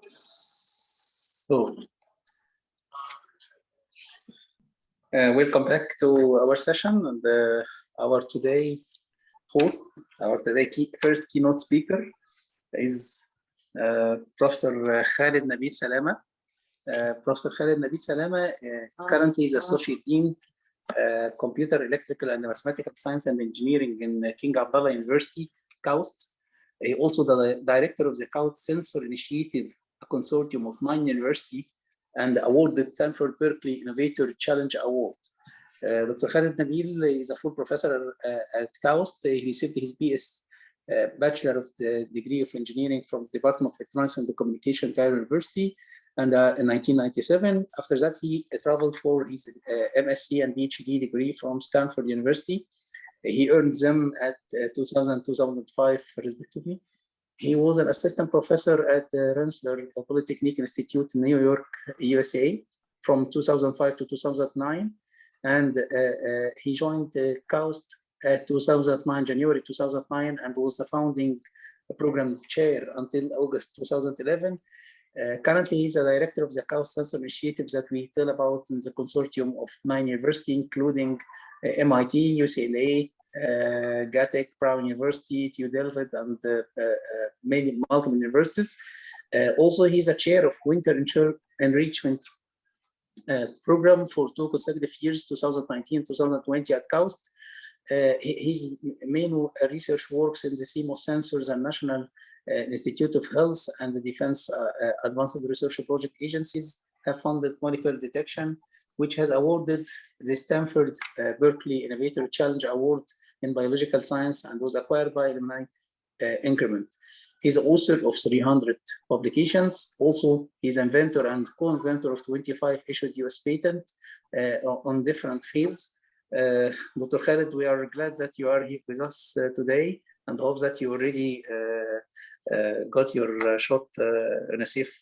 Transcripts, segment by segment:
So, welcome back to our session, and our today host, our today first keynote speaker is Professor Khaled Nabil Salama. Professor Khaled Nabil Salama currently is Associate Dean, Computer, Electrical, and Mathematical Science and Engineering in King Abdullah University, KAUST. He also the director of the KAUST Sensor Initiative, a consortium of 9 universities, and awarded Stanford Berkeley Innovator Challenge Award. Dr. Khaled Nabil is a full professor at KAUST. He received his BS Bachelor of the Degree of Engineering from the Department of Electronics and Communication, Cairo University, and in 1997. After that, he traveled for his MSc and PhD degree from Stanford University. He earned them at 2000, 2005, respectively. He was an assistant professor at the Rensselaer Polytechnic Institute in New York, USA, from 2005 to 2009. And he joined KAUST at 2009, January 2009, and was the founding program chair until August 2011. Currently, he's a director of the KAUST Sensor Initiative that we tell about in the consortium of 9 universities, including MIT, UCLA, GATEC, Brown University, TU Delft, and many multiple universities. Also, he's a chair of Winter Enrichment Program for 2 consecutive years, 2019, 2020 at KAUST. His main research works in the CMOS sensors and National Institute of Health and the Defense Advanced Research Project agencies have funded molecular detection, which has awarded the Stanford Berkeley Innovator Challenge Award in Biological Science and was acquired by the Increment. He's the author of 300 publications. Also, he's inventor and co-inventor of 25 issued US patents on different fields. Dr. Khaled, we are glad that you are here with us today and hope that you already got your shot in a safe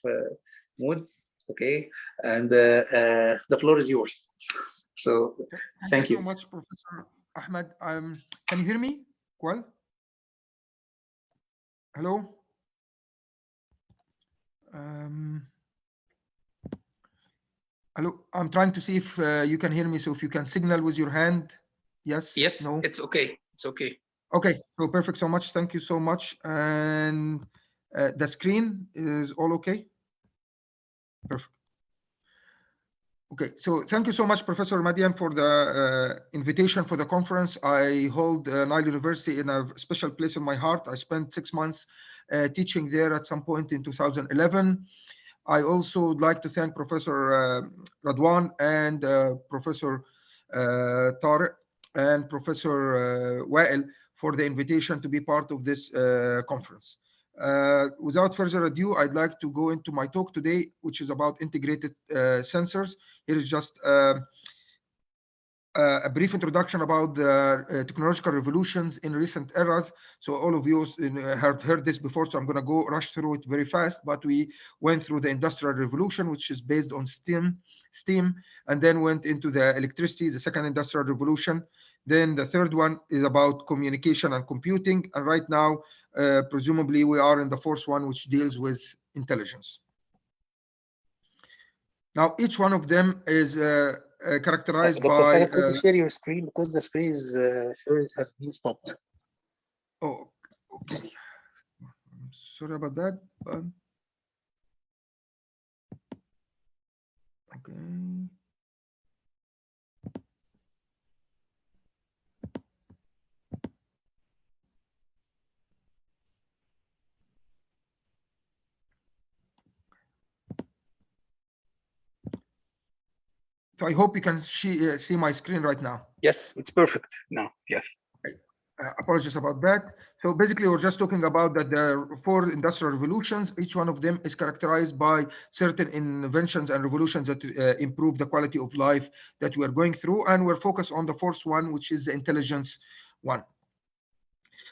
mood. Okay, and the floor is yours. So thank you so much, Professor Ahmed. Can you hear me well? Hello. Hello. I'm trying to see if you can hear me. So if you can signal with your hand, yes. Yes. No. It's okay. It's okay. Okay. So perfect. So much. Thank you so much. And the screen is all okay. Perfect. Okay, so thank you so much, Professor Madian, for the invitation for the conference. I hold Nile University in a special place in my heart. I spent 6 months teaching there at some point in 2011. I also would like to thank Professor Radwan and Professor Tariq and Professor Wael for the invitation to be part of this conference. Without further ado, I'd like to go into my talk today, which is about integrated sensors. Here is just a brief introduction about the technological revolutions in recent eras. So all of you have heard this before, so I'm going to rush through it very fast. But we went through the Industrial Revolution, which is based on steam, and then went into the electricity, the second Industrial Revolution. Then the third one is about communication and computing. And right now, presumably, we are in the fourth one, which deals with intelligence. Now, each one of them is characterized Dr. by... Khaled, could you share your screen? Because the screen is sure it has been stopped. Oh, okay. I'm sorry about that. But... Okay. So I hope you can see my screen right now. Yes, it's perfect now. Yes. Apologies about that. So basically, we're just talking about that there are 4 industrial revolutions. Each one of them is characterized by certain inventions and revolutions that improve the quality of life that we are going through. And we're focused on the fourth one, which is the intelligence one.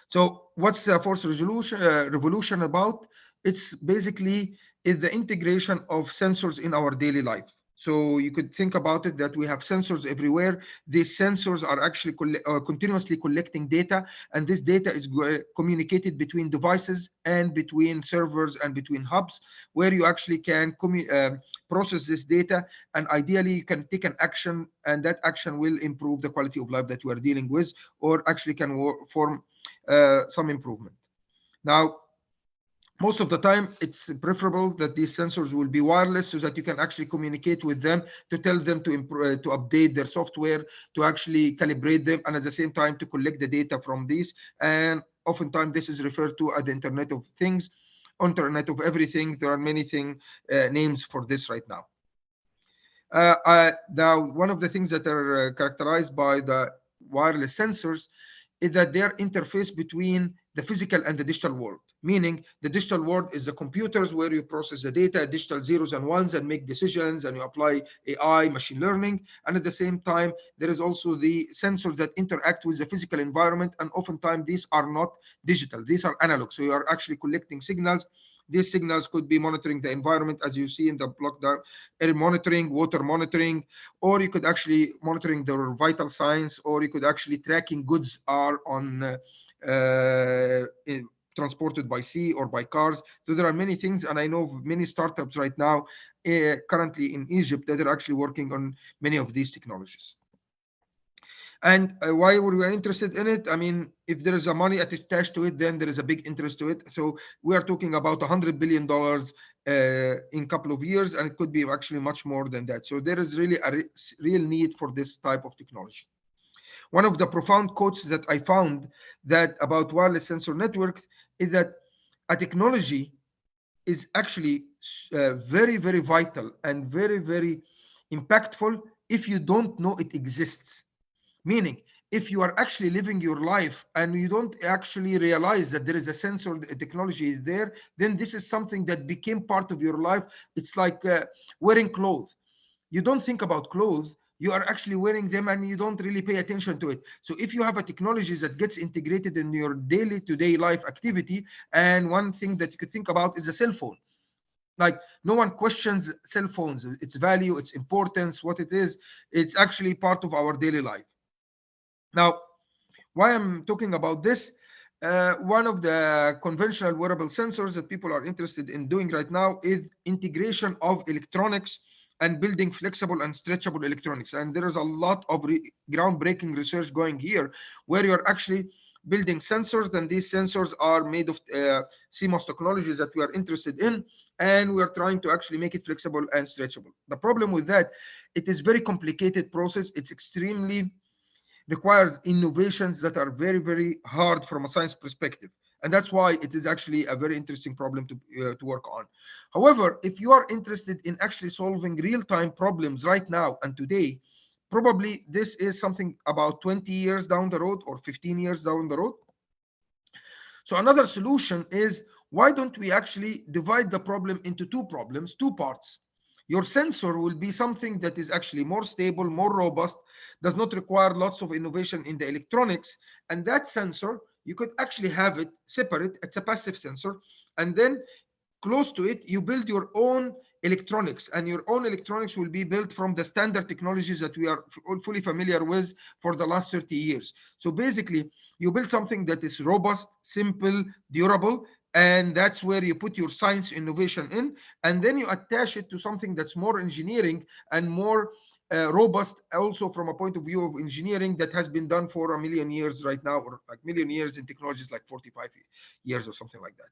So what's the fourth revolution about? It's basically the integration of sensors in our daily life. So you could think about it that we have sensors everywhere. These sensors are actually continuously collecting data, and this data is communicated between devices and between servers and between hubs, where you actually can process this data, and ideally you can take an action, and that action will improve the quality of life that we are dealing with, or actually can form some improvement. Now, most of the time, it's preferable that these sensors will be wireless so that you can actually communicate with them to tell them to improve, to update their software, to actually calibrate them, and at the same time to collect the data from these. And oftentimes, this is referred to as the Internet of Things, Internet of Everything. There are many names for this right now. Now, one of the things that are characterized by the wireless sensors is that they are interface between the physical and the digital world, meaning the digital world is the computers where you process the data, digital zeros and ones, and make decisions, and you apply AI, machine learning. And at the same time, there is also the sensors that interact with the physical environment, and oftentimes these are not digital, these are analog. So you are actually collecting signals. These signals could be monitoring the environment, as you see in the block down, air monitoring, water monitoring, or you could actually monitoring their vital signs, or you could actually tracking goods are on transported by sea or by cars. So there are many things, and I know of many startups right now currently in Egypt that are actually working on many of these technologies. And why were we interested in it? I mean, if there is a money attached to it, then there is a big interest to it. So we are talking about $100 billion in a couple of years, and it could be actually much more than that. So there is really a real need for this type of technology. One of the profound quotes that I found that about wireless sensor networks is that a technology is actually very, very vital and very, very impactful if you don't know it exists. Meaning, if you are actually living your life and you don't actually realize that there is a sensor technology is there, then this is something that became part of your life. It's like wearing clothes. You don't think about clothes, you are actually wearing them and you don't really pay attention to it. So if you have a technology that gets integrated in your daily to-day life activity, and one thing that you could think about is a cell phone. Like, no one questions cell phones, its value, its importance, what it is. It's actually part of our daily life. Now, why I'm talking about this, one of the conventional wearable sensors that people are interested in doing right now is integration of electronics and building flexible and stretchable electronics. And there is a lot of groundbreaking research going here where you're actually building sensors, and these sensors are made of CMOS technologies that we are interested in, and we are trying to actually make it flexible and stretchable. The problem with that, it is very complicated process. It's extremely requires innovations that are very, very hard from a science perspective. And that's why it is actually a very interesting problem to work on. However, if you are interested in actually solving real-time problems right now and today, probably this is something about 20 years down the road or 15 years down the road. So another solution is, why don't we actually divide the problem into two parts? Your sensor will be something that is actually more stable, more robust, does not require lots of innovation in the electronics. And that sensor, you could actually have it separate. It's a passive sensor. And then close to it, you build your own electronics, and your own electronics will be built from the standard technologies that we are fully familiar with for the last 30 years. So basically, you build something that is robust, simple, durable, and that's where you put your science innovation in, and then you attach it to something that's more engineering and more robust, also from a point of view of engineering, that has been done for 1,000,000 years right now, or like 1,000,000 years in technologies like 45 years or something like that.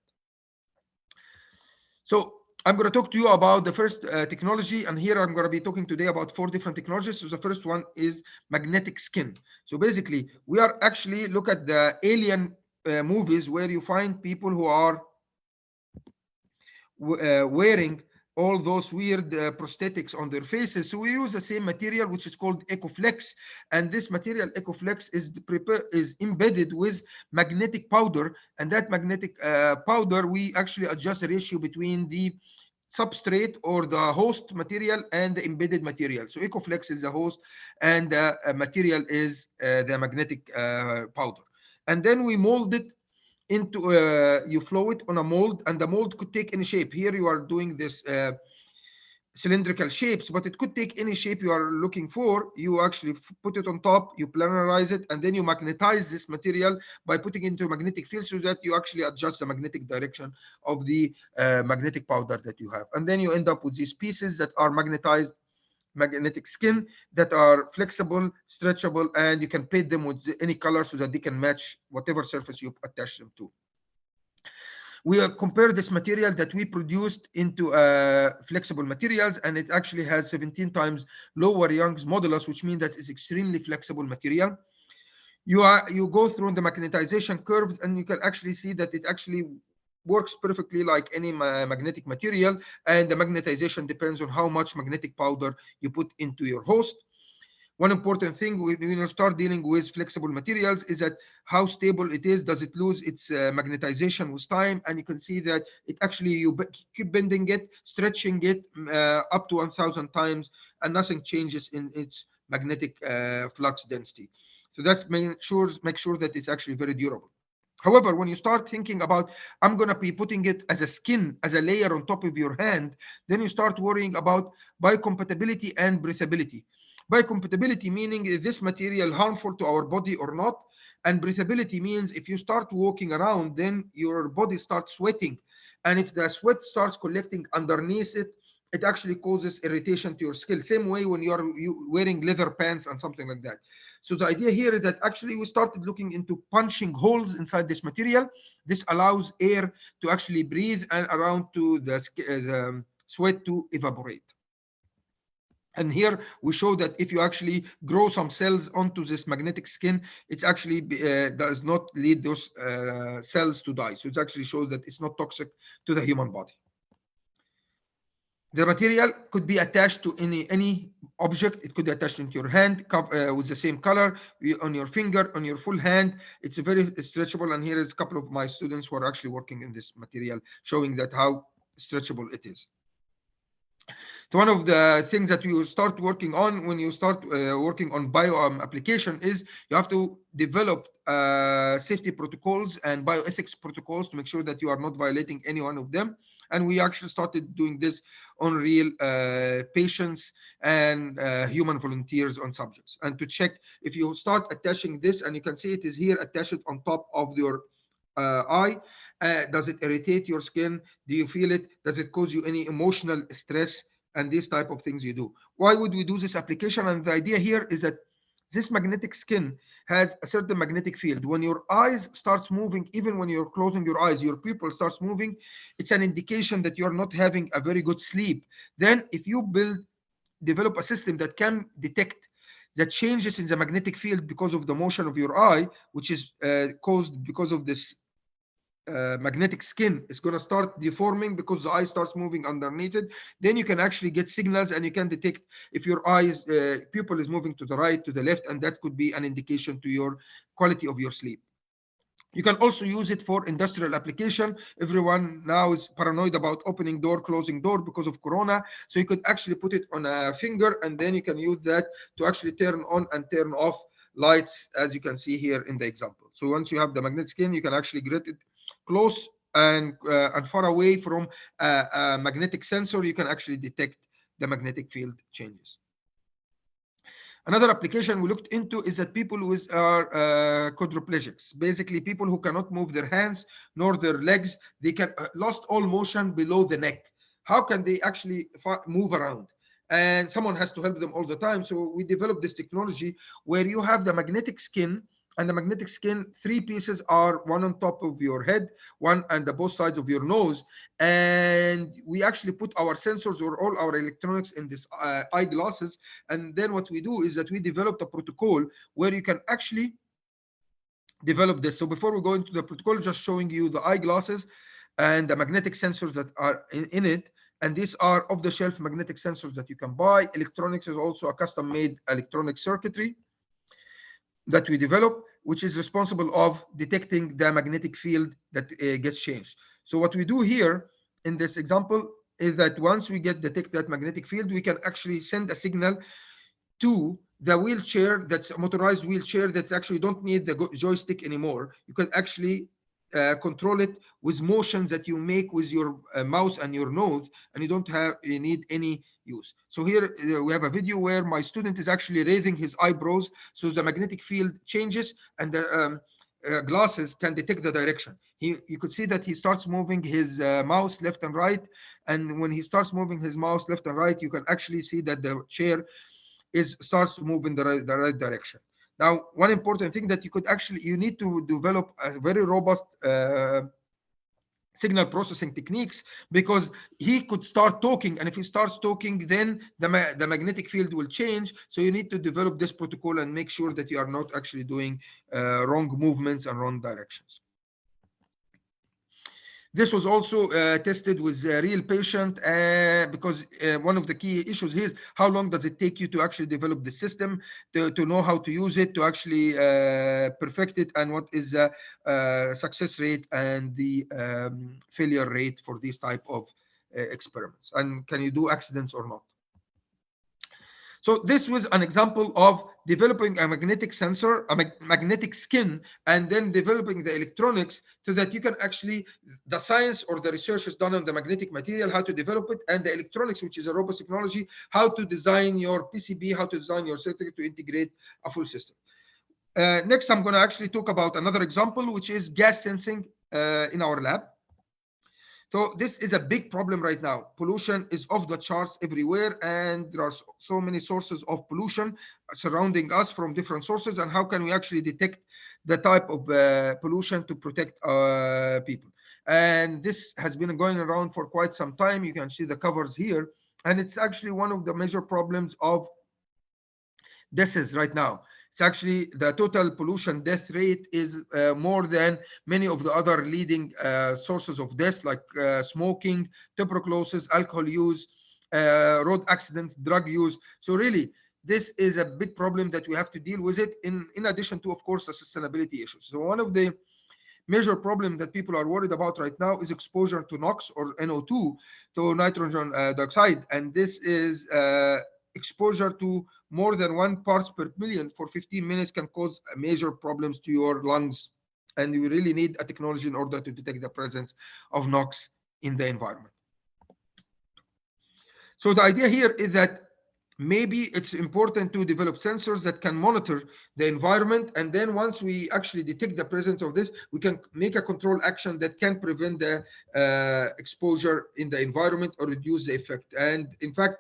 So I'm going to talk to you about the first technology, and here I'm going to be talking today about 4 different technologies. So the first one is magnetic skin. So basically, we are actually look at the alien movies where you find people who are wearing all those weird prosthetics on their faces. So we use the same material, which is called EcoFlex, and this material EcoFlex is embedded with magnetic powder, and that magnetic powder, we actually adjust the ratio between the substrate or the host material and the embedded material. So EcoFlex is the host, and the material is the magnetic powder. And then we mold it into you flow it on a mold, and the mold could take any shape. Here you are doing this cylindrical shapes, but it could take any shape you are looking for. You actually put it on top, you planarize it, and then you magnetize this material by putting it into a magnetic field so that you actually adjust the magnetic direction of the magnetic powder that you have. And then you end up with these pieces that are magnetized magnetic skin that are flexible, stretchable, and you can paint them with any color so that they can match whatever surface you attach them to. We compare this material that we produced into flexible materials, and it actually has 17 times lower Young's modulus, which means that it's extremely flexible material. You go through the magnetization curves, and you can actually see that it actually works perfectly like any magnetic material, and the magnetization depends on how much magnetic powder you put into your host. One important thing when you start dealing with flexible materials is that how stable it is. Does it lose its magnetization with time? And you can see that it actually, you keep bending it, stretching it up to 1,000 times, and nothing changes in its magnetic flux density. So that's make sure that it's actually very durable. However, when you start thinking about, I'm going to be putting it as a skin, as a layer on top of your hand, then you start worrying about biocompatibility and breathability. Biocompatibility meaning, is this material harmful to our body or not? And breathability means if you start walking around, then your body starts sweating. And if the sweat starts collecting underneath it, it actually causes irritation to your skin. Same way when you're wearing leather pants and something like that. So the idea here is that actually we started looking into punching holes inside this material. This allows air to actually breathe and around to the sweat to evaporate. And here we show that if you actually grow some cells onto this magnetic skin, it actually does not lead those cells to die. So it actually shows that it's not toxic to the human body. The material could be attached to any object. It could be attached into your hand with the same color, on your finger, on your full hand. It's very stretchable. And here is a couple of my students who are actually working in this material, showing that how stretchable it is. So one of the things that you start working on when you start working on bio application is you have to develop safety protocols and bioethics protocols to make sure that you are not violating any one of them. And we actually started doing this on real patients and human volunteers on subjects. And to check if you start attaching this, and you can see it is here attached on top of your eye. Does it irritate your skin? Do you feel it? Does it cause you any emotional stress? And these type of things you do. Why would we do this application? And the idea here is that this magnetic skin has a certain magnetic field. When your eyes starts moving, even when you're closing your eyes, your pupil starts moving, it's an indication that you're not having a very good sleep. Then if you develop a system that can detect the changes in the magnetic field because of the motion of your eye, which is caused because of this magnetic skin, is going to start deforming because the eye starts moving underneath it, then you can actually get signals and you can detect if your eyes pupil is moving to the right, to the left, and that could be an indication to your quality of your sleep. You can also use it for industrial application. Everyone now is paranoid about opening door, closing door because of Corona. So you could actually put it on a finger, and then you can use that to actually turn on and turn off lights, as you can see here in the example. So once you have the magnetic skin, you can actually get it close and far away from a magnetic sensor. You can actually detect the magnetic field changes. Another application we looked into is that people with quadriplegics, basically people who cannot move their hands nor their legs, they can lost all motion below the neck. How can they actually move around? And someone has to help them all the time. So we developed this technology where you have the magnetic skin, and the magnetic skin, 3 pieces are one on top of your head, one on the both sides of your nose. And we actually put our sensors or all our electronics in this eyeglasses. And then what we do is that we developed a protocol where you can actually develop this. So before we go into the protocol, just showing you the eyeglasses and the magnetic sensors that are in it. And these are off-the-shelf magnetic sensors that you can buy. Electronics is also a custom-made electronic circuitry that we develop, which is responsible of detecting the magnetic field that gets changed. So what we do here in this example is that once we detect that magnetic field, we can actually send a signal to the wheelchair, that's a motorized wheelchair that actually don't need the joystick anymore. You can actually control it with motions that you make with your mouse and your nose, and you need any use. So here we have a video where my student is actually raising his eyebrows, so the magnetic field changes and the glasses can detect the direction. You could see that he starts moving his mouse left and right, and when he starts moving his mouse left and right, you can actually see that the chair starts to move in the right direction. Now, one important thing that you need to develop a very robust signal processing techniques, because he could start talking, and if he starts talking, then the magnetic field will change. So you need to develop this protocol and make sure that you are not actually doing wrong movements and wrong directions. This was also tested with a real patient because one of the key issues here is how long does it take you to actually develop the system, to know how to use it, to actually perfect it, and what is the success rate and the failure rate for these type of experiments, and can you do accidents or not. So this was an example of developing a magnetic sensor, a magnetic skin, and then developing the electronics so that you can actually, the science or the research is done on the magnetic material, how to develop it, and the electronics, which is a robust technology, how to design your PCB, how to design your circuit to integrate a full system. Next, I'm going to actually talk about another example, which is gas sensing in our lab. So this is a big problem right now. Pollution is off the charts everywhere, and there are so many sources of pollution surrounding us from different sources. And how can we actually detect the type of pollution to protect people? And this has been going around for quite some time. You can see the covers here, and it's actually one of the major problems of deaths right now. It's actually the total pollution death rate is more than many of the other leading sources of death, like smoking, tuberculosis, alcohol use, road accidents, drug use. So really, this is a big problem that we have to deal with it, in addition to, of course, the sustainability issues. So one of the major problem that people are worried about right now is exposure to NOx or NO2, to nitrogen dioxide. And this is exposure to more than 1 parts per million for 15 minutes can cause major problems to your lungs. And you really need a technology in order to detect the presence of NOx in the environment. So the idea here is that maybe it's important to develop sensors that can monitor the environment. And then once we actually detect the presence of this, we can make a control action that can prevent the exposure in the environment or reduce the effect. And in fact,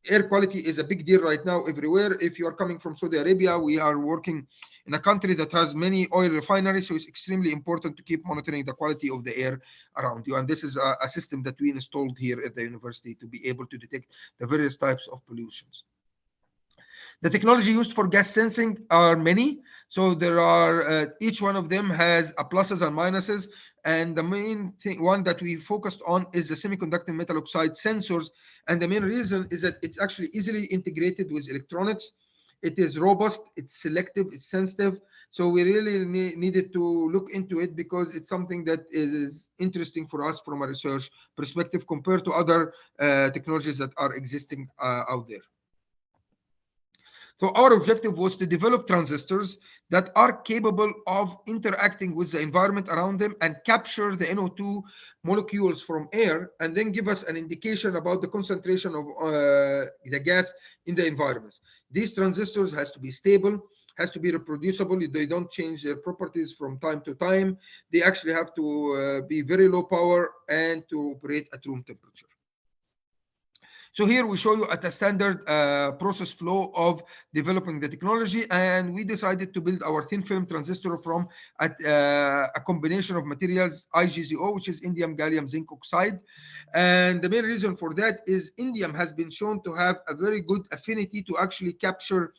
air quality is a big deal right now everywhere. If you are coming from Saudi Arabia, we are working in a country that has many oil refineries, so it's extremely important to keep monitoring the quality of the air around you. And this is a system that we installed here at the university to be able to detect the various types of pollutions. The technology used for gas sensing are many. So there are, each one of them has a pluses and minuses. And the main one that we focused on is the semiconductor metal oxide sensors. And the main reason is that it's actually easily integrated with electronics. It is robust, it's selective, it's sensitive. So we really needed to look into it because it's something that is interesting for us from a research perspective compared to other technologies that are existing out there. So our objective was to develop transistors that are capable of interacting with the environment around them and capture the NO2 molecules from air, and then give us an indication about the concentration of the gas in the environment. These transistors has to be stable, has to be reproducible. They don't change their properties from time to time. They actually have to be very low power and to operate at room temperature. So here we show you at a standard process flow of developing the technology, and we decided to build our thin film transistor from a combination of materials, IGZO, which is indium gallium zinc oxide. And the main reason for that is indium has been shown to have a very good affinity to actually capture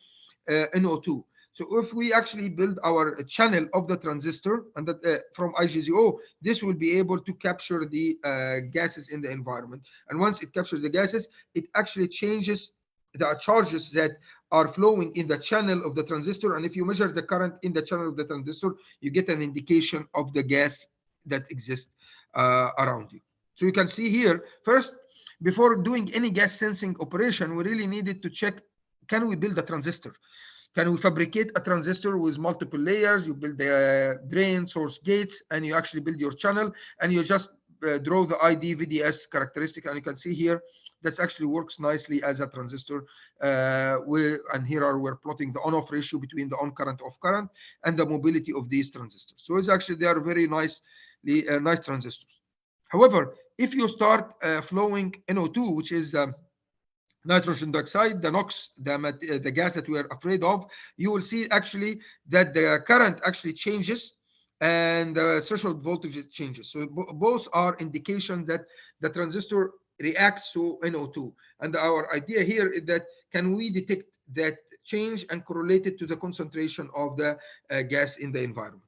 NO2. So if we actually build our channel of the transistor and that from IGZO, this will be able to capture the gases in the environment. And once it captures the gases, it actually changes the charges that are flowing in the channel of the transistor. And if you measure the current in the channel of the transistor, you get an indication of the gas that exists around you. So you can see here, first, before doing any gas sensing operation, we really needed to check, can we build a transistor? Can we fabricate a transistor with multiple layers? You build the drain, source, gates, and you actually build your channel, and you just draw the ID VDS characteristic, and you can see here that actually works nicely as a transistor. And here we're plotting the on-off ratio between the on-current, off-current, and the mobility of these transistors. So it's actually, they are very nice transistors. However, if you start flowing NO2, which is nitrogen dioxide, the NOx, the gas that we are afraid of, you will see actually that the current actually changes and the threshold voltage changes. So both are indications that the transistor reacts to NO2. And our idea here is that can we detect that change and correlate it to the concentration of the gas in the environment?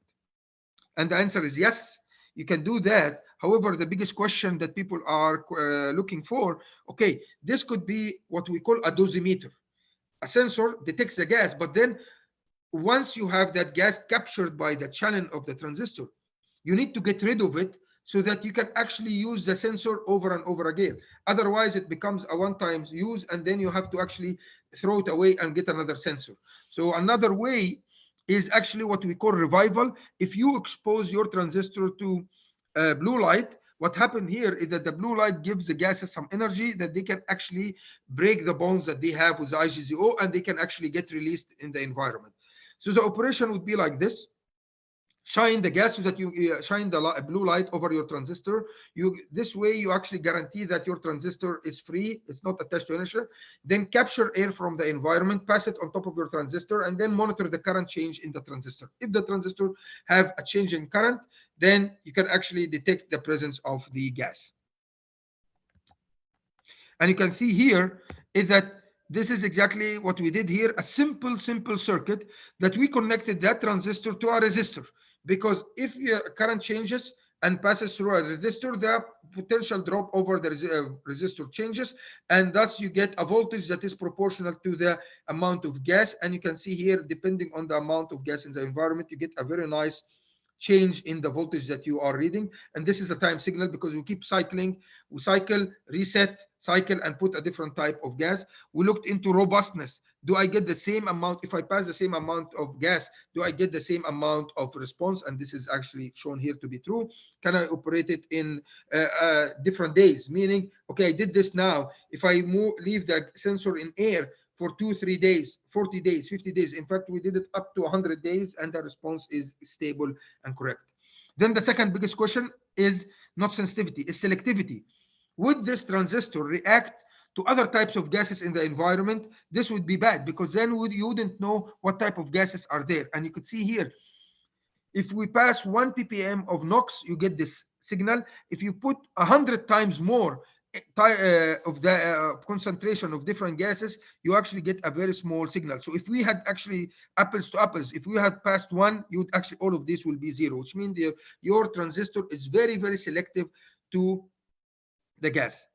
And the answer is yes, you can do that. However, the biggest question that people are looking for, okay, this could be what we call a dosimeter. A sensor detects the gas, but then once you have that gas captured by the channel of the transistor, you need to get rid of it so that you can actually use the sensor over and over again. Otherwise, it becomes a one-time use, and then you have to actually throw it away and get another sensor. So another way is actually what we call revival. If you expose your transistor to blue light, what happened here is that the blue light gives the gases some energy that they can actually break the bonds that they have with the IGZO, and they can actually get released in the environment. So the operation would be like this. Shine the gas so that you shine the blue light over your transistor. This way you actually guarantee that your transistor is free, it's not attached to inertia. Then capture air from the environment, pass it on top of your transistor, and then monitor the current change in the transistor. If the transistor have a change in current, then you can actually detect the presence of the gas. And you can see here is that this is exactly what we did here, a simple circuit that we connected that transistor to a resistor. Because if your current changes and passes through a resistor, the potential drop over the resistor changes, and thus you get a voltage that is proportional to the amount of gas. And you can see here, depending on the amount of gas in the environment, you get a very nice change in the voltage that you are reading. And this is a time signal because we keep cycling. We cycle, reset, cycle, and put a different type of gas. We looked into robustness. Do I get the same amount? If I pass the same amount of gas, do I get the same amount of response? And this is actually shown here to be true. Can I operate it in different days? Meaning, okay, I did this now. If I leave the sensor in air for 2-3 days, 40 days, 50 days. In fact, we did it up to 100 days, and the response is stable and correct. Then the second biggest question is not sensitivity, it's selectivity. Would this transistor react to other types of gases in the environment? This would be bad, because then you wouldn't know what type of gases are there. And you could see here, if we pass 1 ppm of NOx, you get this signal. If you put 100 times more of the concentration of different gases, you actually get a very small signal. So if we had actually apples to apples, if we had passed 1, you would actually, all of this will be 0, which means your transistor is very, very selective to the gas.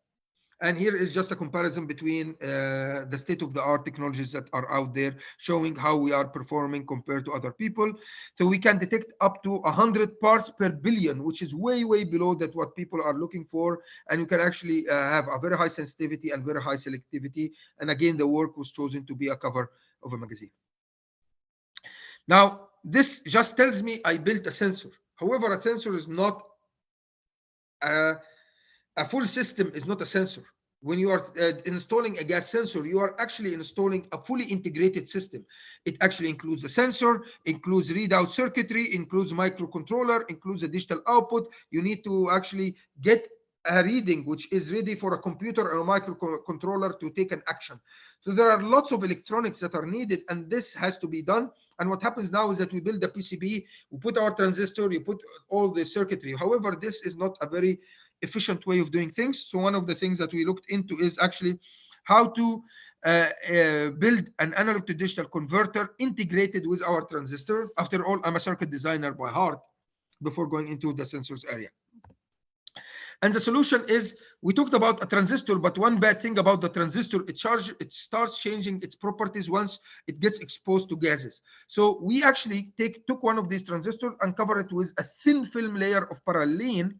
And here is just a comparison between the state-of-the-art technologies that are out there, showing how we are performing compared to other people. So we can detect up to 100 parts per billion, which is way, way below that what people are looking for. And you can actually have a very high sensitivity and very high selectivity. And again, the work was chosen to be a cover of a magazine. Now, this just tells me I built a sensor. However, a sensor is not a full system is not a sensor. When you are installing a gas sensor, you are actually installing a fully integrated system. It actually includes a sensor, includes readout circuitry, includes microcontroller, includes a digital output. You need to actually get a reading which is ready for a computer or a microcontroller to take an action. So there are lots of electronics that are needed, and this has to be done. And what happens now is that we build the PCB, we put our transistor, you put all the circuitry. However, this is not a very efficient way of doing things. So one of the things that we looked into is actually how to build an analog to digital converter integrated with our transistor. After all, I'm a circuit designer by heart before going into the sensors area. And the solution is, we talked about a transistor, but one bad thing about the transistor, it starts changing its properties once it gets exposed to gases. So we actually took one of these transistors and cover it with a thin film layer of parallene,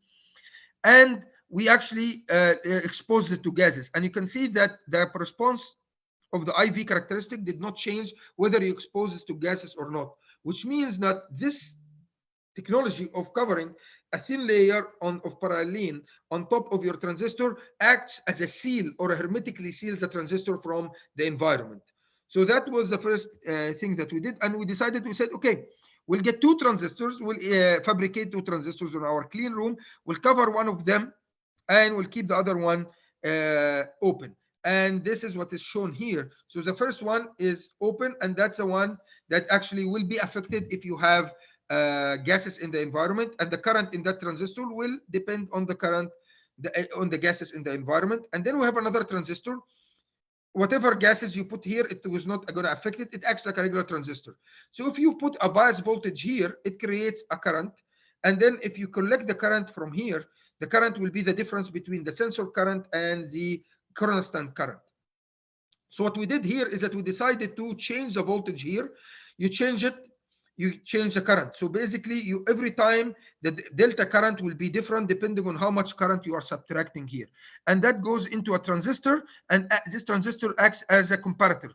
and we actually exposed it to gases. And you can see that the response of the IV characteristic did not change whether you expose this to gases or not, which means that this technology of covering a thin layer of parallel on top of your transistor acts as a seal or hermetically seals the transistor from the environment. So that was the first thing that we did, and we decided, we said, okay, we'll get two transistors, we'll fabricate two transistors in our clean room, we'll cover one of them, and we'll keep the other one open. And this is what is shown here. So the first one is open, and that's the one that actually will be affected if you have gases in the environment, and the current in that transistor will depend on the current on the gases in the environment. And then we have another transistor. Whatever gases you put here, it was not going to affect it. It acts like a regular transistor. So if you put a bias voltage here, it creates a current. And then if you collect the current from here, the current will be the difference between the sensor current and the constant current. So what we did here is that we decided to change the voltage here. You change it, you change the current. So basically, you every time the delta current will be different depending on how much current you are subtracting here. And that goes into a transistor, and this transistor acts as a comparator.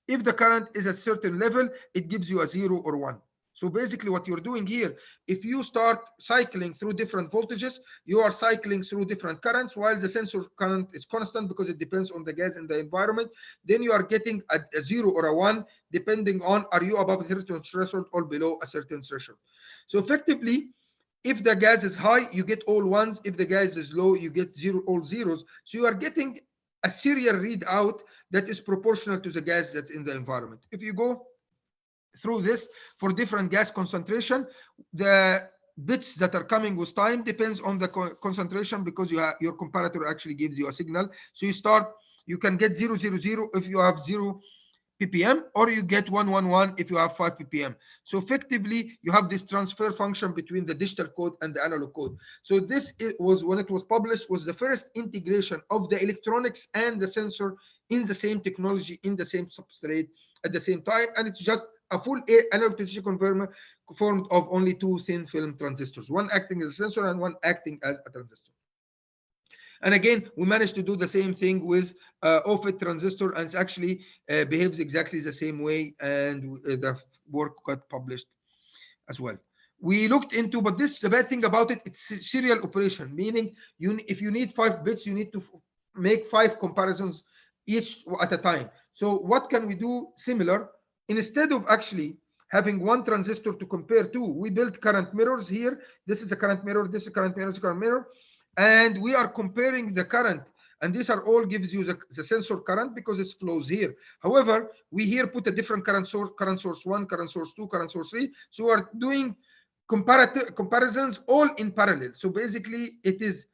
If the current is at a certain level, it gives you a 0 or 1. So basically what you're doing here, if you start cycling through different voltages, you are cycling through different currents, while the sensor current is constant because it depends on the gas in the environment. Then you are getting a 0 or a 1, depending on are you above a certain threshold or below a certain threshold. So effectively, if the gas is high, you get all ones. If the gas is low, you get all zeros. So you are getting a serial readout that is proportional to the gas that's in the environment. If you go through this for different gas concentration, the bits that are coming with time depends on the concentration, because your comparator actually gives you a signal. So you can get 000 if you have 0 ppm, or you get 111 if you have 5 ppm. So effectively, you have this transfer function between the digital code and the analog code. So this was, when it was published, was the first integration of the electronics and the sensor in the same technology, in the same substrate at the same time. And it's just a full analog to digital converter formed of only two thin film transistors, one acting as a sensor and one acting as a transistor. And again, we managed to do the same thing with OFET transistor, and it actually behaves exactly the same way, and the work got published as well. We looked into, but the bad thing about it, it's serial operation, meaning if you need 5 bits, you need to make 5 comparisons each at a time. So what can we do similar? Instead of actually having one transistor to compare to, we built current mirrors here. This is a current mirror, this is a current mirror, this is a current mirror. And we are comparing the current, and these are all gives you the sensor current because it flows here. However, we here put a different current source 1, current source 2, current source 3. So we are doing comparisons all in parallel. So basically, it is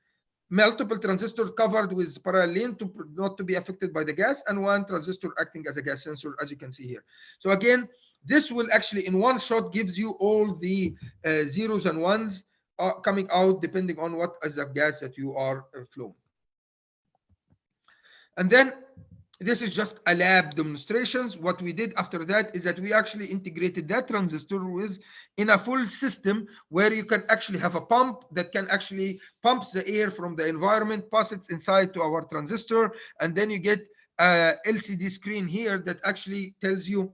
multiple transistors covered with parallel not to be affected by the gas, and one transistor acting as a gas sensor, as you can see here. So again, this will actually in one shot gives you all the zeros and ones coming out depending on what is the gas that you are flowing. And then this is just a lab demonstrations. What we did after that is that we actually integrated that transistor in a full system where you can actually have a pump that can actually pump the air from the environment, pass it inside to our transistor, and then you get a LCD screen here that actually tells you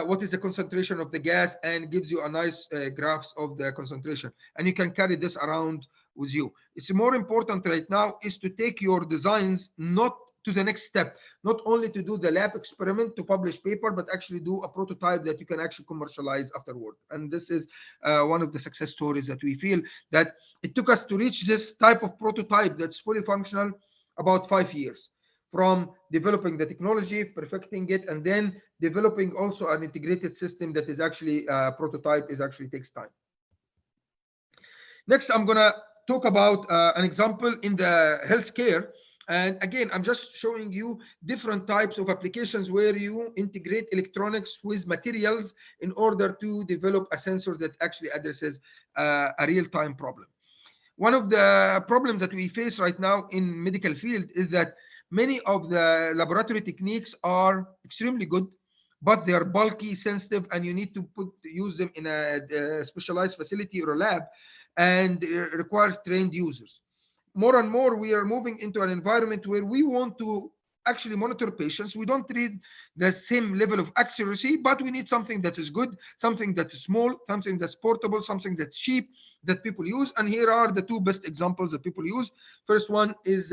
what is the concentration of the gas and gives you a nice graphs of the concentration. And you can carry this around with you. It's more important right now is to take your designs not to the next step, not only to do the lab experiment to publish paper, but actually do a prototype that you can actually commercialize afterward. And this is one of the success stories that we feel that it took us to reach this type of prototype that's fully functional about 5 years, from developing the technology, perfecting it, and then developing also an integrated system that is actually prototype is actually takes time. Next, I'm gonna talk about an example in the healthcare. And again, I'm just showing you different types of applications where you integrate electronics with materials in order to develop a sensor that actually addresses a real-time problem. One of the problems that we face right now in medical field is that many of the laboratory techniques are extremely good, but they are bulky, sensitive, and you need to use them in a specialized facility or a lab, and it requires trained users. More and more, we are moving into an environment where we want to actually monitor patients. We don't need the same level of accuracy, but we need something that is good, something that is small, something that's portable, something that's cheap, that people use. And here are the two best examples that people use. First one is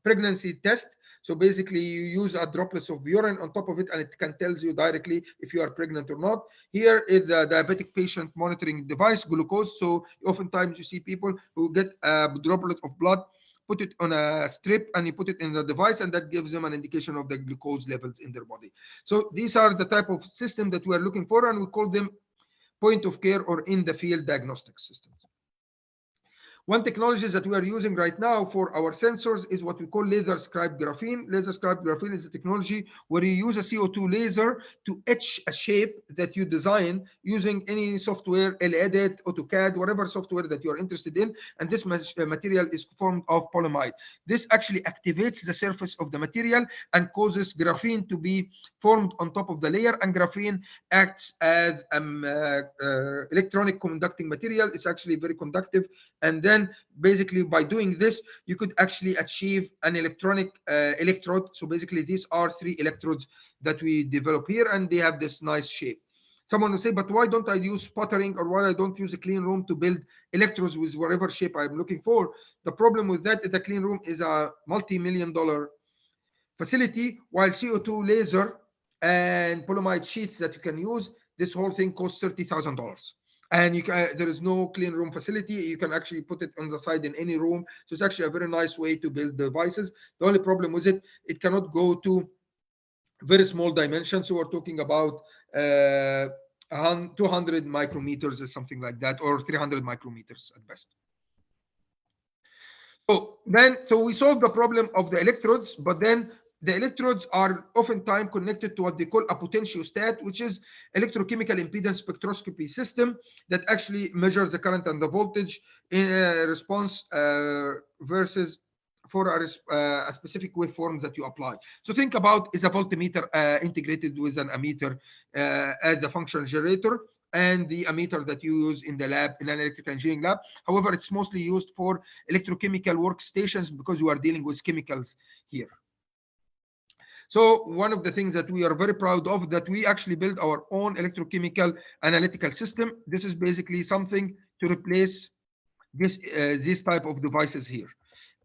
pregnancy test. So basically you use a droplets of urine on top of it, and it can tell you directly if you are pregnant or not. Here is the diabetic patient monitoring device, glucose. So oftentimes you see people who get a droplet of blood, put it on a strip, and you put it in the device, and that gives them an indication of the glucose levels in their body. So these are the type of system that we are looking for, and we call them point of care or in the field diagnostic systems. One technology that we are using right now for our sensors is what we call laser scribe graphene. Laser scribe graphene is a technology where you use a CO2 laser to etch a shape that you design using any software, Edit, AutoCAD, whatever software that you are interested in. And this material is formed of polyamide. This actually activates the surface of the material and causes graphene to be formed on top of the layer. And graphene acts as electronic conducting material. It's actually very conductive. And then basically by doing this, you could actually achieve an electronic electrode. So basically these are 3 electrodes that we develop here, and they have this nice shape. Someone will say, but why don't I use sputtering, or why I don't use a clean room to build electrodes with whatever shape I'm looking for? The problem with that is the clean room is a multi-million-dollar facility, while CO2 laser and polyamide sheets that you can use, this whole thing costs $30,000. And you can, there is no clean room facility. You can actually put it on the side in any room. So it's actually a very nice way to build devices. The only problem with it, it cannot go to very small dimensions. So we're talking about 200 micrometers or something like that, or 300 micrometers at best. So we solved the problem of the electrodes, but then the electrodes are oftentimes connected to what they call a potentiostat, which is electrochemical impedance spectroscopy system that actually measures the current and the voltage in response versus for a specific waveforms that you apply. So think about is a voltmeter integrated with an ammeter as a functional generator, and the ammeter that you use in the lab, in an electrical engineering lab. However, it's mostly used for electrochemical workstations because you are dealing with chemicals here. So one of the things that we are very proud of, that we actually build our own electrochemical analytical system. This is basically something to replace this type of devices here.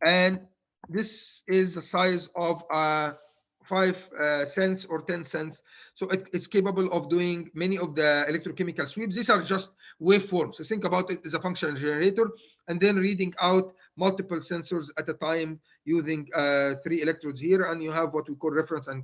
And this is the size of 5 cents or 10 cents. So it's capable of doing many of the electrochemical sweeps. These are just waveforms. So think about it as a functional generator, and then reading out multiple sensors at a time using 3 electrodes here. And you have what we call reference and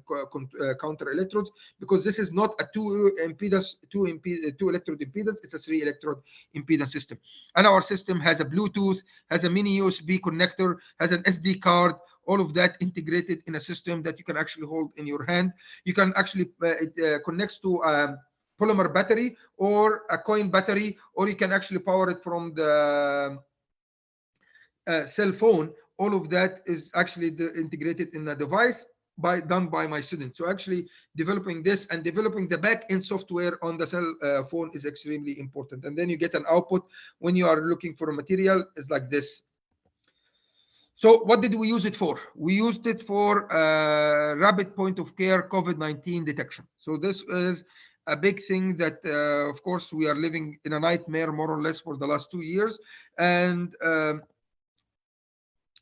counter electrodes, because this is not a 2 electrode impedance, it's a 3 electrode impedance system. And our system has a Bluetooth, has a mini USB connector, has an SD card, all of that integrated in a system that you can actually hold in your hand. You can actually, it connects to a polymer battery or a coin battery, or you can actually power it from the cell phone. All of that is actually integrated in a device done by my students. So actually developing this and developing the back-end software on the cell phone is extremely important. And then you get an output when you are looking for a material is like this. So what did we use it for? We used it for rapid point of care COVID-19 detection. So this is a big thing that, of course, we are living in a nightmare more or less for the last 2 years. And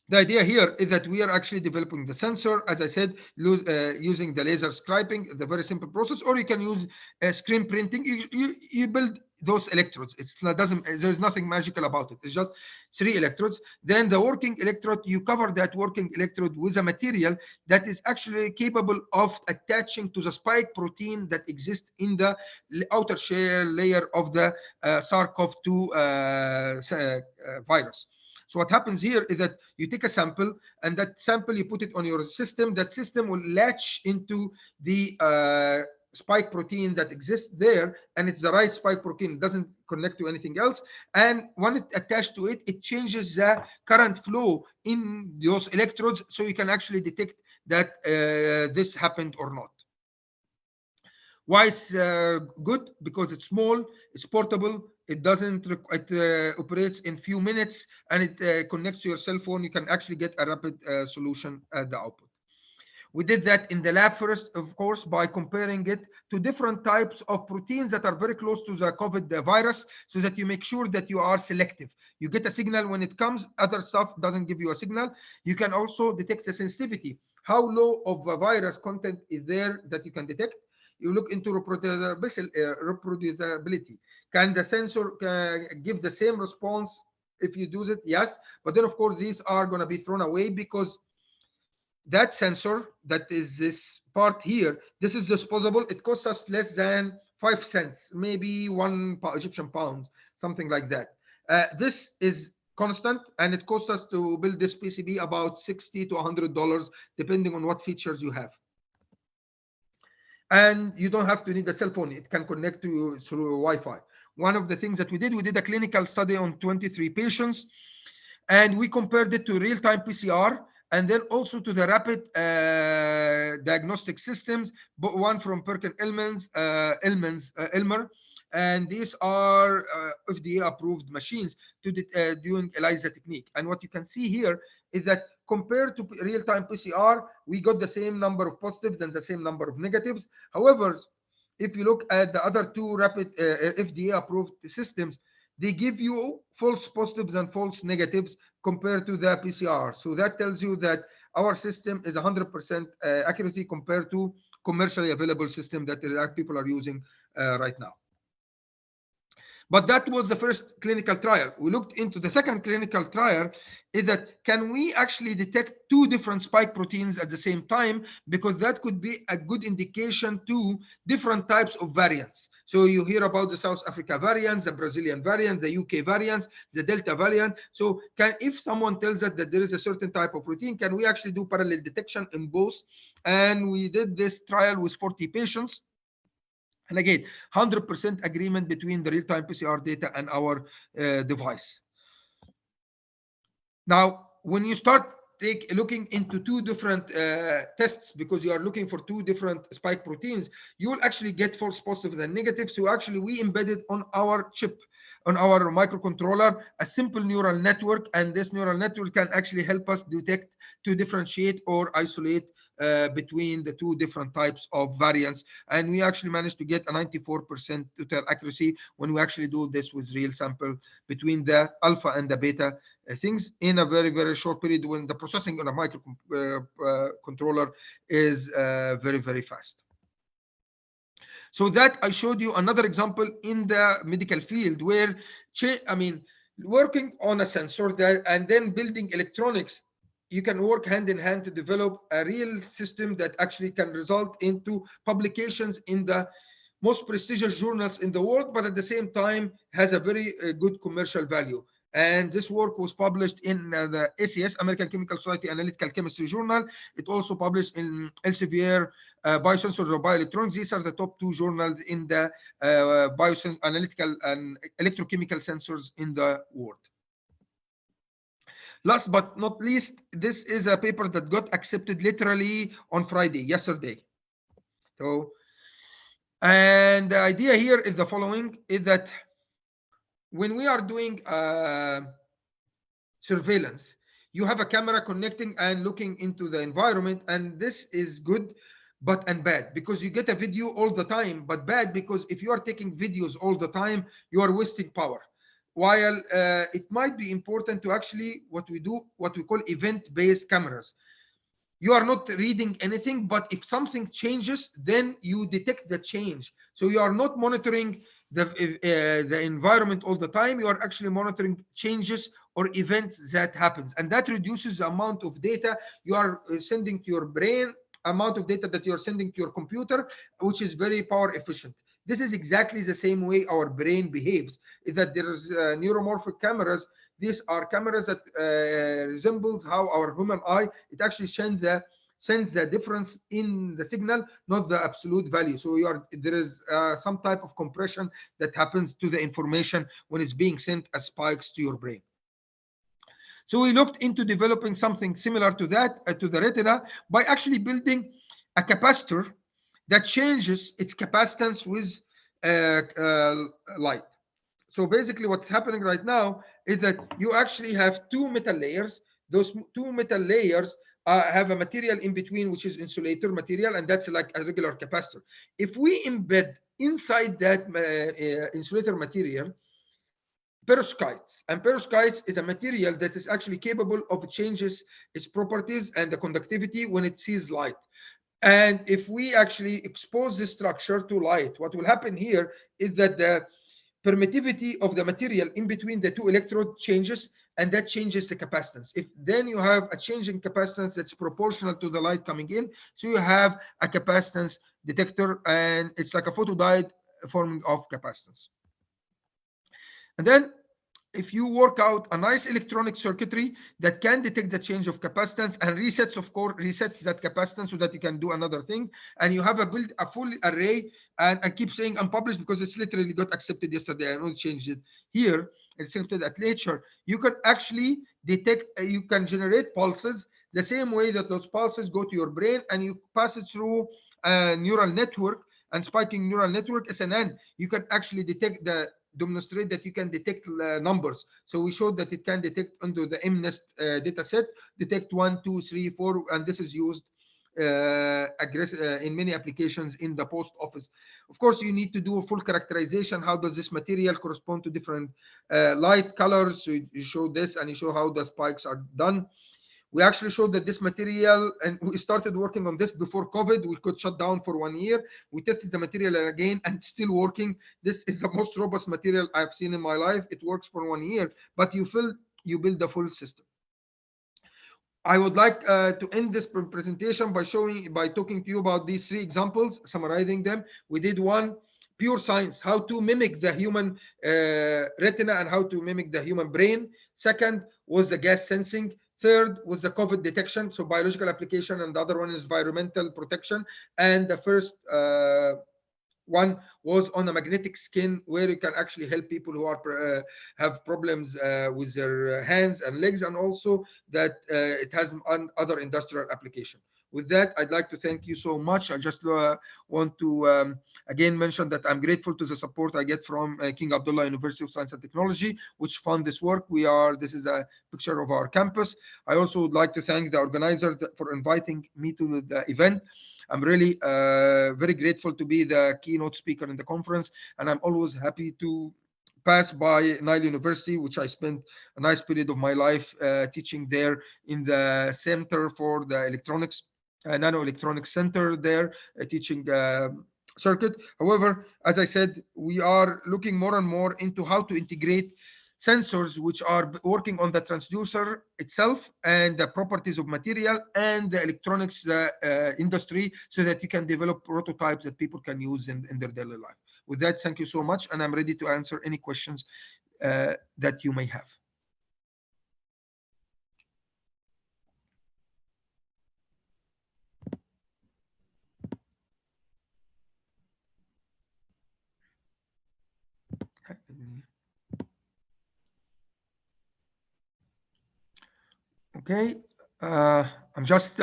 the idea here is that we are actually developing the sensor, as I said, using the laser scribing, the very simple process, or you can use screen printing. You build those electrodes. There's nothing magical about it. It's just 3 electrodes. Then the working electrode, you cover that working electrode with a material that is actually capable of attaching to the spike protein that exists in the outer shell layer of the SARS-CoV-2 virus. So what happens here is that you take a sample, and that sample you put it on your system. That system will latch into the spike protein that exists there, and it's the right spike protein. It doesn't connect to anything else. And when it attached to it, it changes the current flow in those electrodes, so you can actually detect that this happened or not. Why it's good? Because it's small, it's portable, it operates in few minutes, and it connects to your cell phone. You can actually get a rapid solution at the output. We did that in the lab first, of course, by comparing it to different types of proteins that are very close to the COVID virus, so that you make sure that you are selective. You get a signal when it comes, other stuff doesn't give you a signal. You can also detect the sensitivity. How low of a virus content is there that you can detect? You look into reproducibility. Can the sensor give the same response if you do it? Yes. But then, of course, these are going to be thrown away because that sensor, that is this part here, this is disposable. It costs us less than 5 cents, maybe one Egyptian pounds, something like that. This is constant, and it costs us to build this PCB about $60 to $100, depending on what features you have. And you don't have to need a cell phone. It can connect to you through Wi-Fi. One of the things that we did a clinical study on 23 patients, and we compared it to real-time PCR, and then also to the rapid diagnostic systems, but one from Perkin Elmer, and these are FDA-approved machines to doing ELISA technique. And what you can see here is that compared to real-time PCR, we got the same number of positives and the same number of negatives. However, if you look at the other two rapid FDA-approved systems, they give you false positives and false negatives compared to the PCR. So that tells you that our system is 100% accuracy compared to commercially available system that people are using right now. But that was the first clinical trial. We looked into the second clinical trial, is that can we actually detect two different spike proteins at the same time? Because that could be a good indication to different types of variants. So you hear about the South Africa variants, the Brazilian variant, the UK variants, the Delta variant. So if someone tells us that there is a certain type of protein, can we actually do parallel detection in both? And we did this trial with 40 patients. And again, 100% agreement between the real-time PCR data and our device. Now, when you start looking into two different tests, because you are looking for two different spike proteins, you will actually get false positives and negatives. So actually, we embedded on our chip, on our microcontroller, a simple neural network, and this neural network can actually help us detect to differentiate or isolate between the two different types of variants. And we actually managed to get a 94% total accuracy when we actually do this with real sample between the alpha and the beta things in a very, very short period, when the processing on a microcontroller is very, very fast. So that I showed you another example in the medical field where, working on a sensor that, and then building electronics, you can work hand in hand to develop a real system that actually can result into publications in the most prestigious journals in the world, but at the same time has a very good commercial value. And this work was published in the ACS, American Chemical Society Analytical Chemistry Journal. It also published in Elsevier, Biosensors or Bioelectronics. These are the top two journals in the Analytical and Electrochemical sensors in the world. Last but not least, this is a paper that got accepted literally on Friday, yesterday. So, and the idea here is the following, is that when we are doing surveillance, you have a camera connecting and looking into the environment, and this is good and bad, because you get a video all the time, but bad because if you are taking videos all the time, you are wasting power. While it might be important to actually what we call event-based cameras. You are not reading anything, but if something changes, then you detect the change. So you are not monitoring the environment all the time. You are actually monitoring changes or events that happens, and that reduces the amount of data you are sending to your brain, amount of data that you are sending to your computer, which is very power efficient. This is exactly the same way our brain behaves, is that there is neuromorphic cameras. These are cameras that resembles how our human eye, it actually sends the difference in the signal, not the absolute value. So there is some type of compression that happens to the information when it's being sent as spikes to your brain. So we looked into developing something similar to that, to the retina, by actually building a capacitor that changes its capacitance with light. So basically what's happening right now is that you actually have two metal layers. Those two metal layers have a material in between, which is insulator material, and that's like a regular capacitor. If we embed inside that insulator material perovskites, and perovskites is a material that is actually capable of changes its properties and the conductivity when it sees light. And if we actually expose this structure to light, what will happen here is that the permittivity of the material in between the two electrodes changes, and that changes the capacitance. If then you have a change in capacitance that's proportional to the light coming in, so you have a capacitance detector, and it's like a photodiode forming of capacitance. And then if you work out a nice electronic circuitry that can detect the change of capacitance and resets, of course, resets that capacitance so that you can do another thing, and you have a full array. And I keep saying unpublished because it's literally got accepted yesterday. I only changed it here. It's accepted at Nature. You can actually detect, you can generate pulses the same way that those pulses go to your brain, and you pass it through a neural network, and spiking neural network, SNN. You can actually detect demonstrate that you can detect numbers. So we showed that it can detect under the MNIST data set, detect 1, 2, 3, 4, and this is used in many applications in the post office. Of course, you need to do a full characterization. How does this material correspond to different light colors? So you show this, and you show how the spikes are done. We actually showed that this material, and we started working on this before COVID. We could shut down for 1 year. We tested the material again, and still working. This is the most robust material I've seen in my life. It works for 1 year, but you build the full system. I would like to end this presentation by talking to you about these 3 examples, summarizing them. We did one, pure science, how to mimic the human retina and how to mimic the human brain. Second was the gas sensing. Third was the COVID detection, so biological application, and the other one is environmental protection. And the first one was on a magnetic skin, where you can actually help people who are have problems with their hands and legs, and also that it has other industrial application. With that, I'd like to thank you so much. I just want to again mention that I'm grateful to the support I get from King Abdullah University of Science and Technology, which fund this work. This is a picture of our campus. I also would like to thank the organizer for inviting me to the event. I'm really very grateful to be the keynote speaker in the conference, and I'm always happy to pass by Nile University, which I spent a nice period of my life teaching there in the Center for the Electronics, Nanoelectronics Center there, teaching circuit. However, as I said, we are looking more and more into how to integrate sensors which are working on the transducer itself and the properties of material and the electronics industry, so that you can develop prototypes that people can use in their daily life. With that, thank you so much, and I'm ready to answer any questions that you may have. Okay, I'm just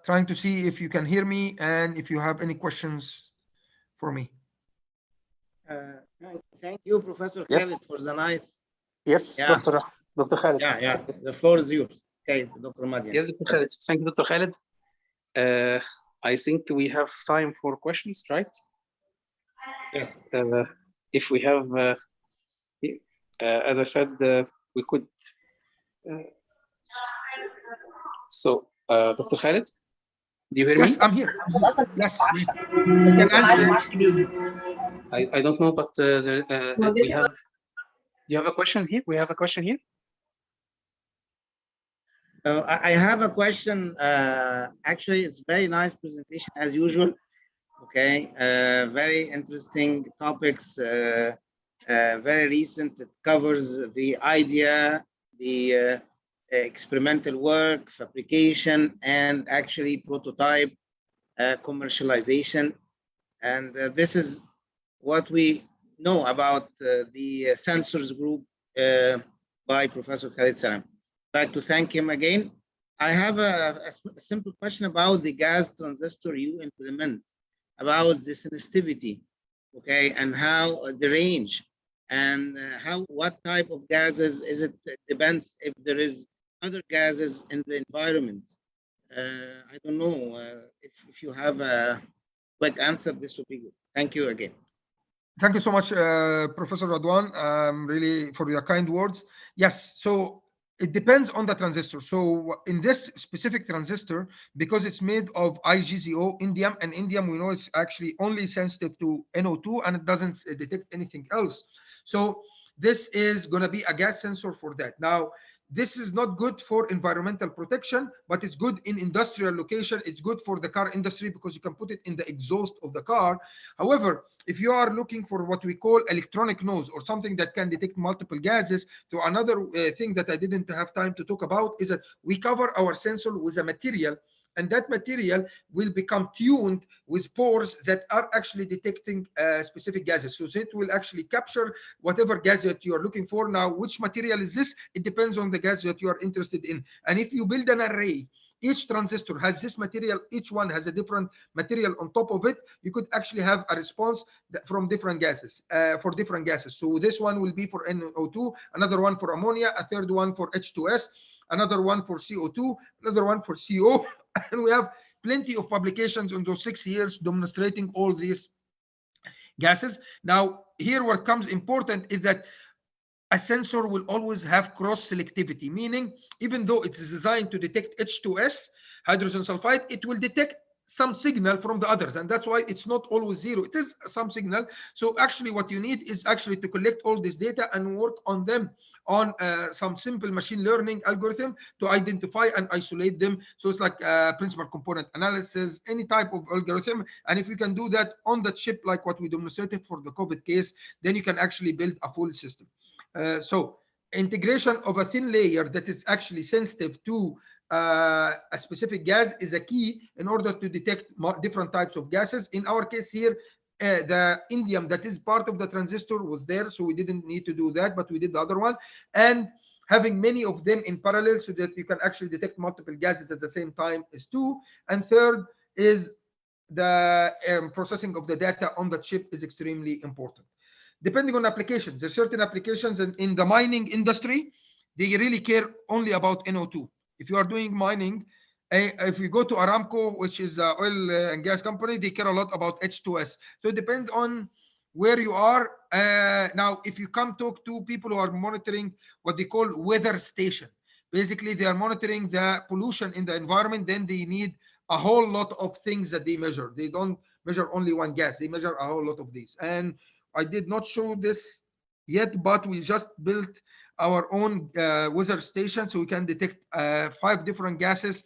trying to see if you can hear me and if you have any questions for me. Thank you, Professor Khaled, for the nice. Yes, Yeah. Dr. Khaled. Yeah. The floor is yours. Okay, Dr. Madian. Yes, Dr. Khaled. Thank you, Dr. Khaled. I think we have time for questions, right? Yes. If we have, as I said, we could. So, Dr. Khaled, do you hear me? Yes, I'm here. Yes, I can answer. I don't know, but we have. Do you have a question here? We have a question here. I have a question. Actually, it's very nice presentation as usual. Okay, very interesting topics. Very recent. It covers the idea, the experimental work, fabrication, and actually prototype commercialization. And this is what we know about the sensors group by Professor Khaled Salam. I'd like to thank him again. I have a simple question about the gas transistor you implement, about the sensitivity, okay, and how the range, and what type of gases is it? Depends if there is other gases in the environment. I don't know if you have a quick answer, this would be good. Thank you again. Thank you so much, Professor Radwan, really for your kind words. Yes, so it depends on the transistor. So in this specific transistor, because it's made of IGZO, indium, and indium, we know it's actually only sensitive to NO2 and it doesn't detect anything else. So this is going to be a gas sensor for that. Now, this is not good for environmental protection, but it's good in industrial location. It's good for the car industry because you can put it in the exhaust of the car. However, if you are looking for what we call electronic nose or something that can detect multiple gases, so another thing that I didn't have time to talk about is that we cover our sensor with a material, and that material will become tuned with pores that are actually detecting specific gases. So it will actually capture whatever gas that you are looking for. Now, which material is this? It depends on the gas that you are interested in. And if you build an array, each transistor has this material, each one has a different material on top of it, you could actually have a response from different gases, for different gases. So this one will be for NO2, another one for ammonia, a third one for H2S, another one for CO2, another one for CO. And we have plenty of publications in those 6 years demonstrating all these gases. Now, here what comes important is that a sensor will always have cross selectivity, meaning even though it is designed to detect H2S, hydrogen sulfide, it will detect some signal from the others, and that's why it's not always zero. It is some signal. So actually what you need is actually to collect all this data and work on them on some simple machine learning algorithm to identify and isolate them. So it's like principal component analysis, any type of algorithm. And if you can do that on the chip, like what we demonstrated for the COVID case, then you can actually build a full system. So integration of a thin layer that is actually sensitive to a specific gas is a key in order to detect different types of gases. In our case here, the indium that is part of the transistor was there, so we didn't need to do that, but we did the other one. And having many of them in parallel so that you can actually detect multiple gases at the same time is 2. And third is the processing of the data on the chip is extremely important. Depending on applications, there's certain applications in the mining industry, they really care only about NO2. If you are doing mining, if you go to Aramco, which is an oil and gas company, they care a lot about H2S. So it depends on where you are. Now, if you come talk to people who are monitoring what they call weather station, basically they are monitoring the pollution in the environment, then they need a whole lot of things that they measure. They don't measure only one gas, they measure a whole lot of these. And I did not show this yet, but we just built our own weather station, so we can detect 5 different gases: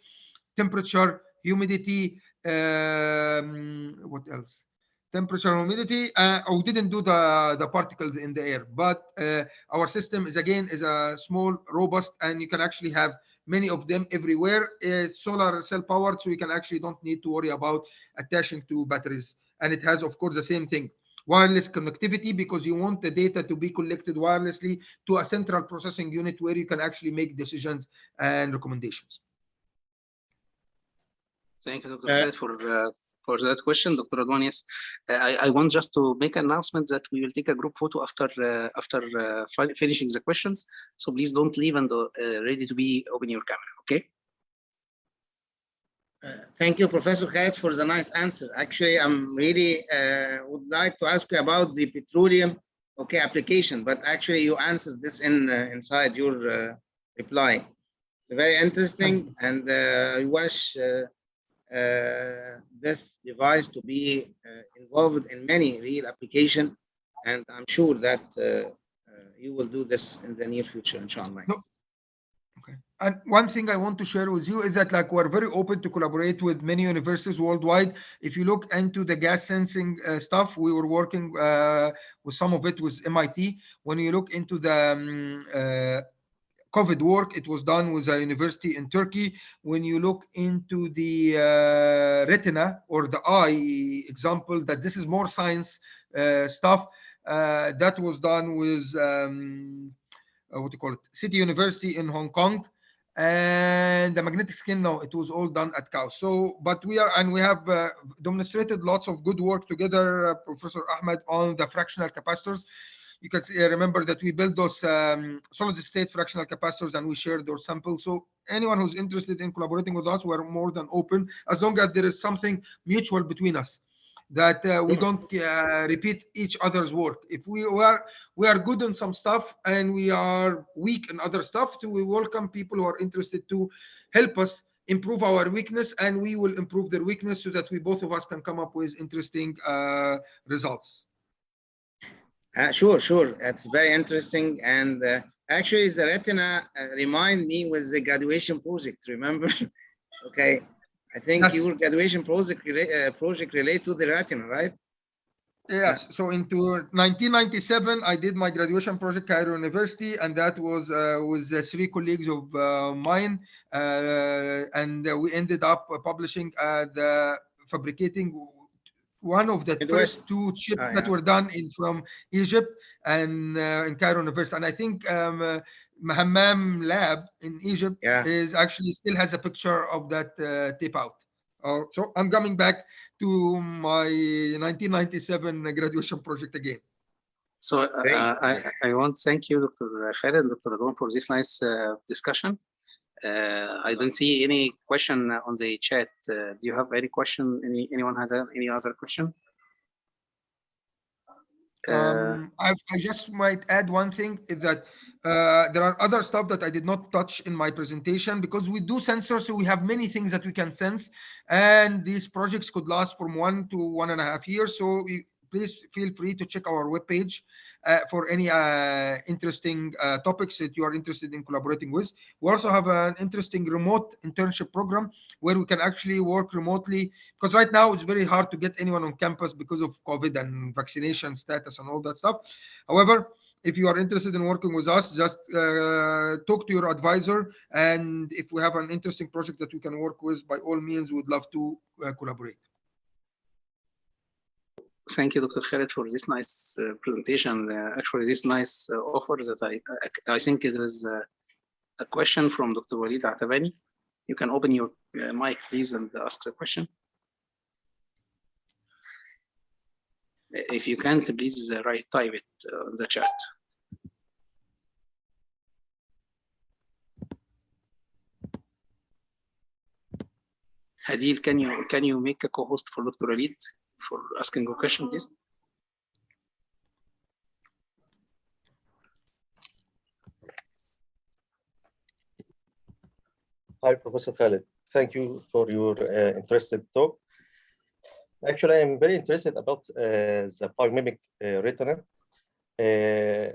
temperature, humidity, what else? Temperature, humidity. We didn't do the particles in the air, but our system is a small, robust, and you can actually have many of them everywhere. It's solar cell powered, so you can actually don't need to worry about attaching to batteries. And it has, of course, the same thing: wireless connectivity, because you want the data to be collected wirelessly to a central processing unit where you can actually make decisions and recommendations. Thank you, Dr. Khaled, for that question. Dr. Radwan, yes, I want just to make an announcement that we will take a group photo after finishing the questions. So please don't leave and ready to be open your camera, okay? Thank you, Professor Khaled, for the nice answer. Actually, I'm really would like to ask you about the petroleum, application, but actually you answered this inside your reply. It's very interesting, and I wish this device to be involved in many real application, and I'm sure that you will do this in the near future, inshallah. No. Okay. And one thing I want to share with you is that we're very open to collaborate with many universities worldwide. If you look into the gas sensing stuff, we were working with some of it with MIT. When you look into the COVID work, it was done with a university in Turkey. When you look into the retina or the eye example, that this is more science stuff, that was done with what do you call it, City University in Hong Kong. And the magnetic skin, no, it was all done at KAUST. So, but we have demonstrated lots of good work together, Professor Ahmed, on the fractional capacitors. you can remember that we built those solid state fractional capacitors and we shared those samples. So anyone who's interested in collaborating with us, we're more than open, as long as there is something mutual between us, that we don't repeat each other's work. If we are good in some stuff and we are weak in other stuff, so we welcome people who are interested to help us improve our weakness, and we will improve their weakness so that we both of us can come up with interesting results. Sure. It's very interesting. And actually, the retina remind me with the graduation project, remember? Okay. I think Yes. your graduation project relate to the retina, right? Yes. So into 1997, I did my graduation project at Cairo University, and that was with 3 colleagues of mine, and we ended up publishing the fabricating one of the first 2 chips that were done from Egypt and in Cairo University. And I think Hammam lab in Egypt is actually still has a picture of that tape out. So I'm coming back to my 1997 graduation project again. So I want to thank you, Dr. Khaled and Dr. Adwan, for this nice discussion. I don't see any question on the chat. Do you have any question? Anyone has any other question? I just might add one thing, is that there are other stuff that I did not touch in my presentation, because we do sensors, so we have many things that we can sense, and these projects could last from 1 to 1.5 years. So please feel free to check our webpage for any interesting topics that you are interested in collaborating with. We also have an interesting remote internship program where we can actually work remotely, because right now it's very hard to get anyone on campus because of COVID and vaccination status and all that stuff. However, if you are interested in working with us, just talk to your advisor, and if we have an interesting project that we can work with, by all means, we'd love to collaborate. Thank you, Dr. Khaled, for this nice presentation. Actually, this nice offer that I think there is a question from Dr. Walid Atabani. You can open your mic, please, and ask the question. If you can't, please type it in the chat. Hadil, can you make a co-host for Dr. Walid for asking a question, please? Hi, Professor Khaled. Thank you for your interesting talk. Actually, I'm very interested about the biomimic retina.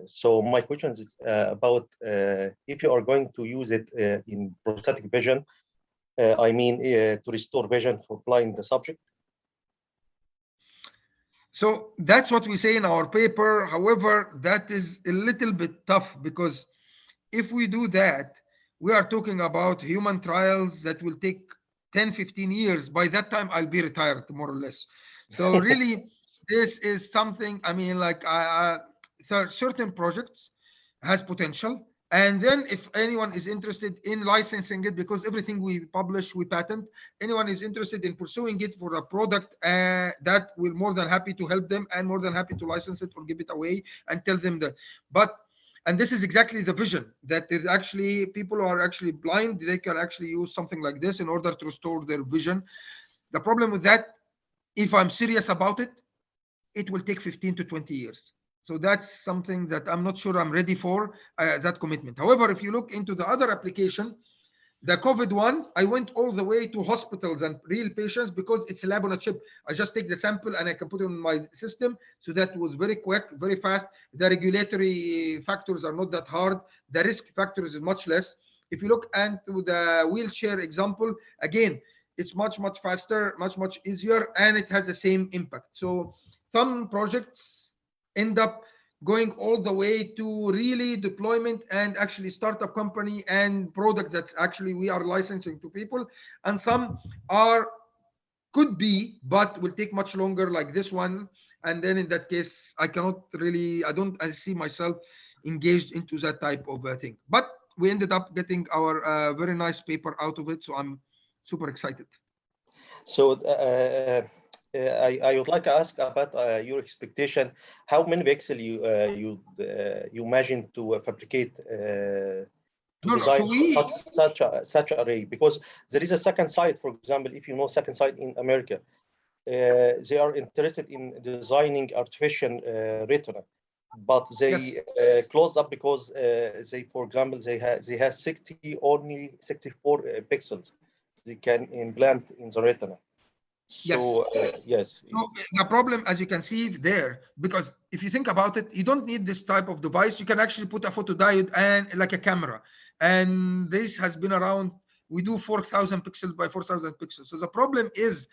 So my question is about if you are going to use it in prosthetic vision, I mean to restore vision for blind subject. So that's what we say in our paper. However, that is a little bit tough, because if we do that, we are talking about human trials that will take 10, 15 years. By that time, I'll be retired, more or less. So really, this is something, I mean, like certain projects has potential. And then if anyone is interested in licensing it, because everything we publish, we patent, anyone is interested in pursuing it for a product, that we're more than happy to help them and more than happy to license it or give it away and tell them that. And this is exactly the vision, that there's actually people who are actually blind, they can actually use something like this in order to restore their vision. The problem with that, if I'm serious about it, it will take 15 to 20 years. So that's something that I'm not sure I'm ready for, that commitment. However, if you look into the other application, the COVID one, I went all the way to hospitals and real patients, because it's a lab on a chip. I just take the sample and I can put it in my system. So that was very quick, very fast. The regulatory factors are not that hard. The risk factors is much less. If you look into the wheelchair example, again, it's much, much faster, much easier, and it has the same impact. So some projects end up going all the way to really deployment and actually startup company and product that's actually we are licensing to people, and some could be, but will take much longer, like this one. And then in that case, I see myself engaged into that type of thing. But we ended up getting our very nice paper out of it, so I'm super excited. So I would like to ask about your expectation. How many pixels you imagine to fabricate to design such array? Because there is a second side. For example, if you know second side in America, they are interested in designing artificial retina, but they closed up because they, for example, they have only 64 pixels they can implant in the retina. So yes. So the problem, as you can see there, because if you think about it, you don't need this type of device. You can actually put a photodiode and like a camera, and this has been around. We do 4,000 pixels by 4,000 pixels. So the problem is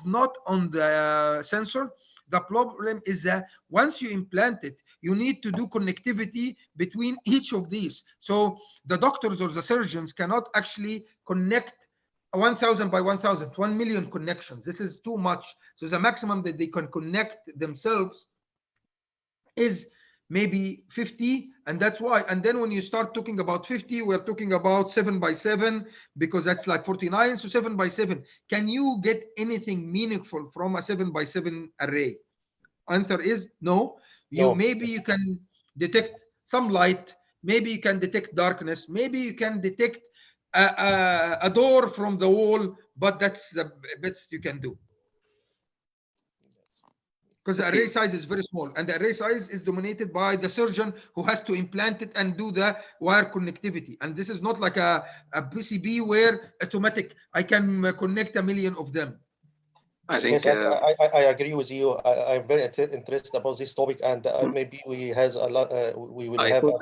not on the sensor. The problem is that once you implant it, you need to do connectivity between each of these. So the doctors or the surgeons cannot actually connect 1,000 by 1,000, 1 million connections. This is too much. So the maximum that they can connect themselves is maybe 50, and that's why. And then when you start talking about 50, we're talking about 7 by 7, because that's like 49. So 7 by 7. Can you get anything meaningful from a 7 by 7 array? Answer is no. Maybe you can detect some light. Maybe you can detect darkness. Maybe you can detect a door from the wall, but that's the best you can do. Because the array size is very small, and the array size is dominated by the surgeon who has to implant it and do the wire connectivity. And this is not like a PCB where automatic, I can connect 1 million of them. I think yes, I agree with you. I'm very interested about this topic, and maybe we has a lot. We will have a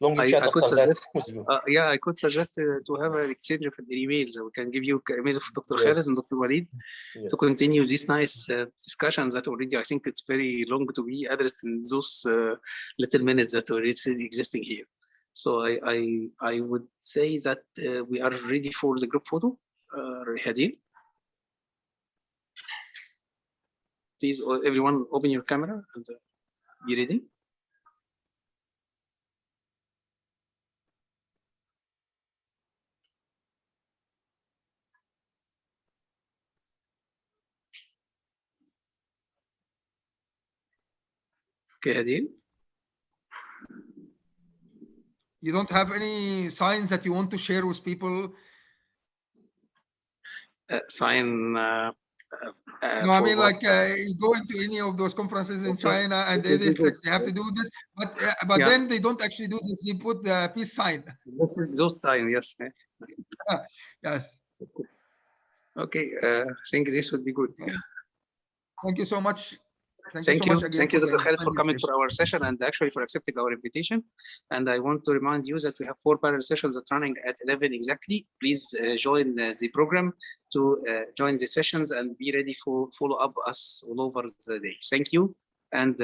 long chat after that with you. Yeah, I could suggest to have an exchange of emails. We can give you email of Dr. Khaled and Dr. Walid to continue this nice discussions that already. I think it's very long to be addressed in those little minutes that are existing here. So I would say that we are ready for the group photo. Hadin. Please, everyone, open your camera and be ready. Okay, Hadin. You don't have any signs that you want to share with people? Sign. No, I mean, like you go into any of those conferences in China, and they have to do this, but then they don't actually do this. They put the peace sign. This is those sign, yes. Yes. Okay, I think this would be good. Thank you so much. Thank you. Thank you, Dr. Khaled, for coming for our session and actually for accepting our invitation. And I want to remind you that we have 4 parallel sessions that running at 11 exactly. Please join the program to join the sessions and be ready for follow up us all over the day. Thank you, and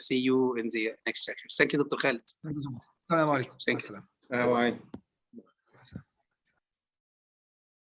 see you in the next session. Thank you, Dr. Khaled. Thank you so much. Assalamu alaikum. Thank you. Assalamu alaikum.